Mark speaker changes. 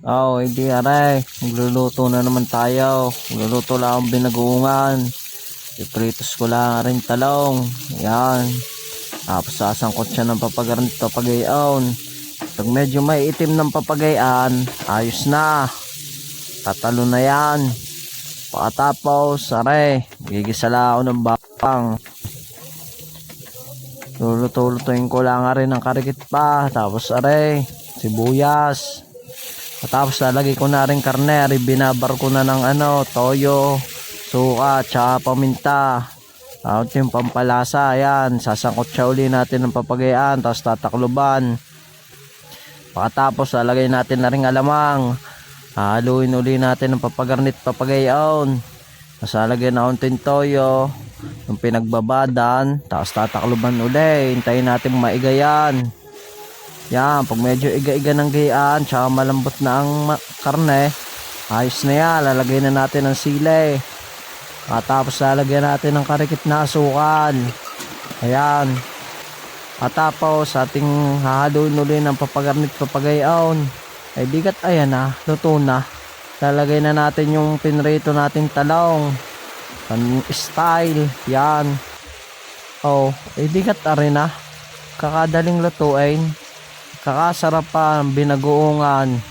Speaker 1: Oh, hindi aray. Magluluto na naman tayo. Magluluto lang ang binagoongan. Ipritos ko lang rin talong. Yan. Tapos sasangkot siya ng papagarnit papagayon. Pag medyo may itim ng papagayan, ayos na. Tatalo na yan. Pagkatapos, aray, gigisa lang ako ng bawang. Lulutuin ko lang rin ng karikit pa. Tapos aray, sibuyas. Tapos lalagay ko na rin karne. Aray, binabar ko na ng toyo, suka, tsaka paminta. Tapos yung pampalasa, ayan. Sasangkot siya uli natin ng papagayan. Tapos tatakluban. Pagkatapos lalagay natin na rin alamang. Haluin uli natin ng papagarnit papagayon. Tapos lalagyan na unting toyo. Yung pinagbabadan. Tapos tatakluban uli. Hintayin natin maigayan. Yan, pag medyo iga-iga ng gayaan, tsaka malambot na ang karne, ayos na yan. Lalagay na natin ng sili. At tapos lalagyan natin ng karikit na asukan. Ayan. At tapos ating hahaluin uli ng papagarnit papagayon. Ay bigat, ayan na, luto na. Lalagay na natin yung pinrito natin talong. Style, yan. Oh, ay bigat arin na. Kakadaling lutuin. Kakasarap pa ang binagoongan.